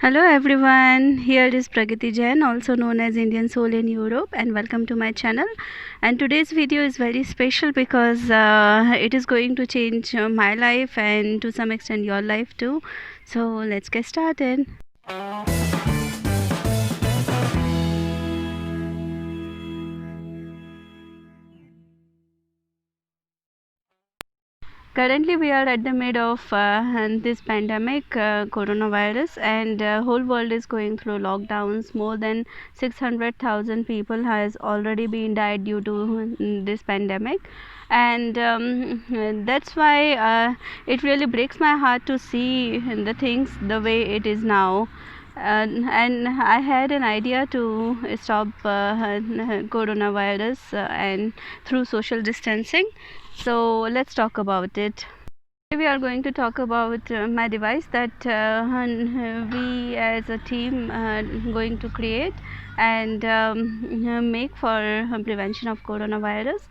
Hello everyone, here is Pragati Jain, also known as Indian Soul in Europe, and welcome to my channel. And today's video is very special because it is going to change my life and to some extent your life too. So let's get started. Currently, we are at the mid of this pandemic, coronavirus, and whole world is going through lockdowns. More than 600,000 people has already been died due to this pandemic, and that's why it really breaks my heart to see the things the way it is now. And I had an idea to stop coronavirus and through social distancing. So let's talk about it. Today we are going to talk about my device that we as a team going to create and make for prevention of coronavirus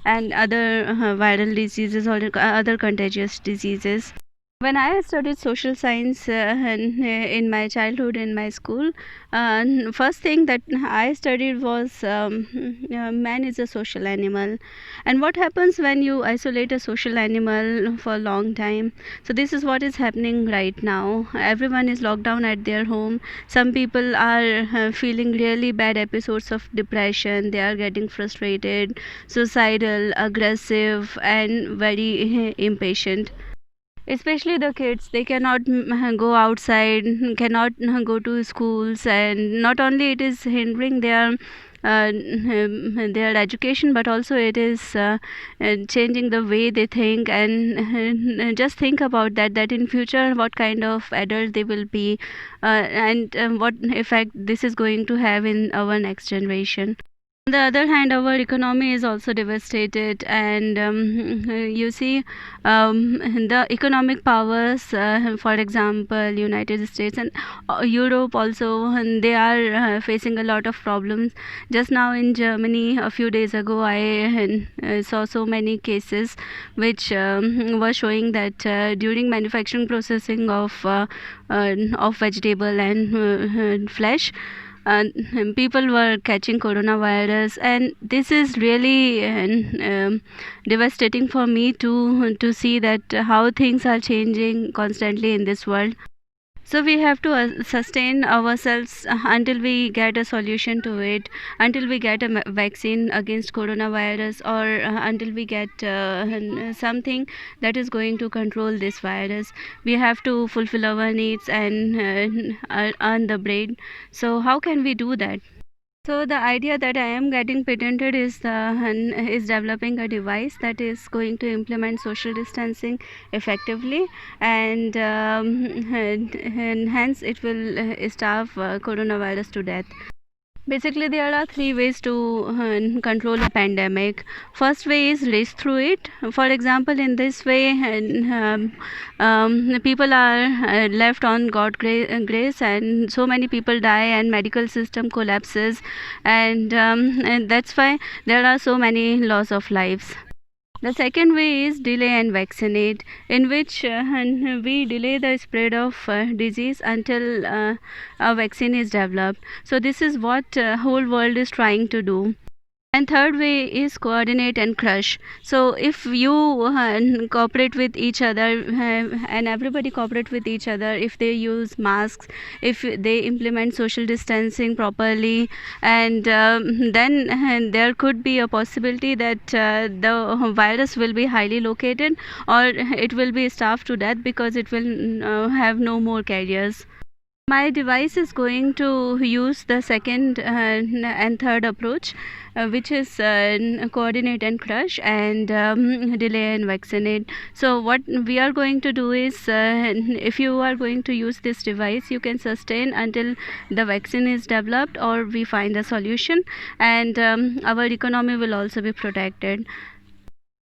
and other viral diseases or other contagious diseases. When I studied social science in my childhood in my school, first thing that I studied was man is a social animal, and what happens when you isolate a social animal for a long time. So this is what is happening right now. Everyone is locked down at their home. Some people are feeling really bad episodes of depression. They are getting frustrated, suicidal, aggressive, and very impatient, especially the kids. They cannot go outside, cannot go to schools, and not only it is hindering their education, but also it is changing the way they think. And just think about that in future what kind of adult they will be, and what effect this is going to have in our next generation. On the other hand, our economy is also devastated, and you see, the economic powers, for example United States and Europe also, and they are facing a lot of problems. Just now in Germany a few days ago, I saw so many cases which were showing that during manufacturing processing of vegetable and flesh, people were catching coronavirus, and this is really devastating for me to see that how things are changing constantly in this world. So we have to sustain ourselves until we get a solution to it, until we get a vaccine against coronavirus, or until we get something that is going to control this virus. We have to fulfill our needs and earn the bread. So how can we do that? So the idea that I am getting patented is developing a device that is going to implement social distancing effectively, and and hence it will starve coronavirus to death. Basically, there are three ways to control a pandemic. First way is race through it. For example, in this way, people are left on God grace, and so many people die, and medical system collapses, and that's why there are so many loss of lives. The second way is delay and vaccinate, in which we delay the spread of disease until a vaccine is developed. So this is what whole world is trying to do. And third way is coordinate and crush. So if you cooperate with each other, and everybody cooperate with each other, if they use masks, if they implement social distancing properly, and then there could be a possibility that the virus will be highly located, or it will be starved to death because it will have no more carriers. My device is going to use the second and third approach, which is coordinate and crush, and delay and vaccinate. So what we are going to do is, if you are going to use this device, you can sustain until the vaccine is developed or we find a solution, and our economy will also be protected.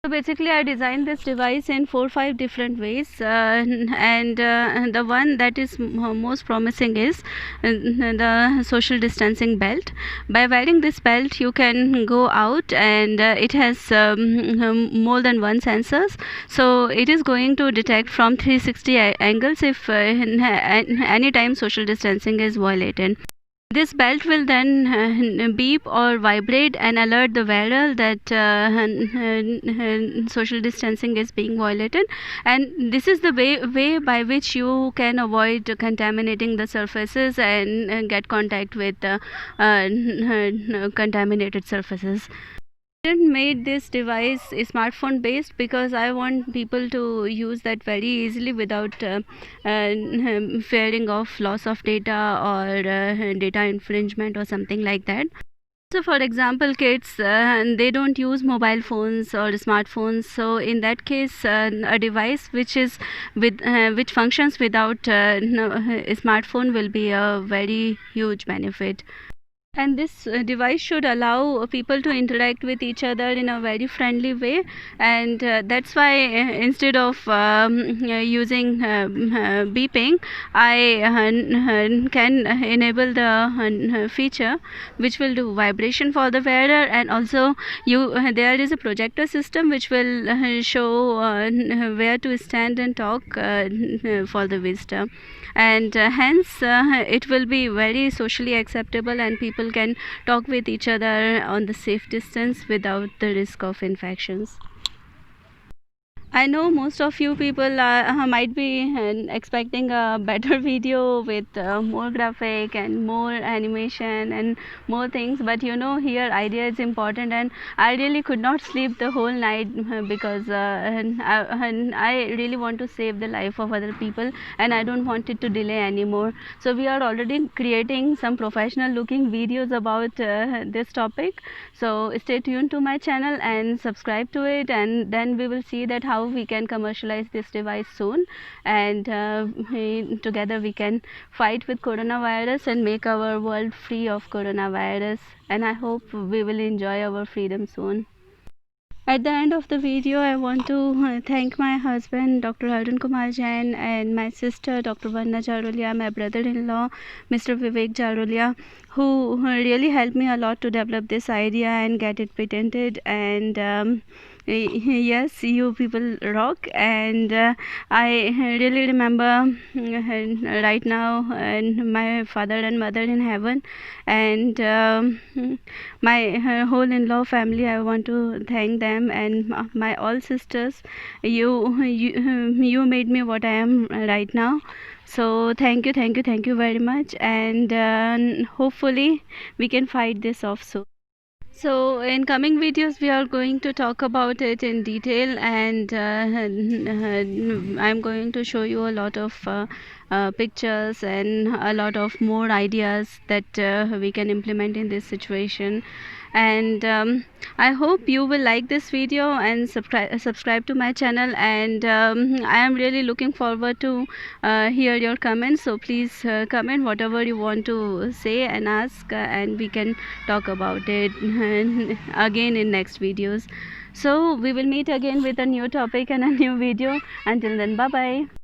So basically, I designed this device in 4-5 different ways, and the one that is most promising is the social distancing belt. By wearing this belt, you can go out, and it has more than one sensors. So it is going to detect from 360 angles if any time social distancing is violated. This belt will then beep or vibrate and alert the wearer that social distancing is being violated, and this is the way by which you can avoid contaminating the surfaces and get contact with contaminated surfaces. Made this device smartphone based because I want people to use that very easily without fearing of loss of data or data infringement or something like that. So for example, kids they don't use mobile phones or smartphones, so in that case a device which is which functions without a smartphone will be a very huge benefit. And this device should allow people to interact with each other in a very friendly way, and that's why instead of using beeping, I can enable the feature which will do vibration for the wearer, and also there is a projector system which will show where to stand and talk for the visitor, and hence it will be very socially acceptable, and people can talk with each other on the safe distance without the risk of infections. I know most of you people might be expecting a better video with more graphic and more animation and more things, but here idea is important, and I really could not sleep the whole night because I really want to save the life of other people, and I don't want it to delay anymore. So we are already creating some professional looking videos about this topic, so stay tuned to my channel and subscribe to it, and then we will see that how we can commercialize this device soon, and together we can fight with coronavirus and make our world free of coronavirus, and I hope we will enjoy our freedom soon. At the end of the video, I want to thank my husband, Dr. Arun Kumar Jain, and my sister, Dr. Vanna Jarolia, my brother-in-law, Mr. Vivek Jarolia, who really helped me a lot to develop this idea and get it patented. And yes, you people rock, and I really remember right now my father and mother in heaven, and my whole in-law family. I want to thank them, and my all sisters. You made me what I am right now. So thank you very much, and hopefully we can fight this off soon. So in coming videos we are going to talk about it in detail, and I'm going to show you a lot of pictures and a lot of more ideas that we can implement in this situation, and I hope you will like this video and subscribe to my channel, and I am really looking forward to hear your comments. So please comment whatever you want to say and ask, and we can talk about it again in next videos. So we will meet again with a new topic and a new video. Until then, bye bye.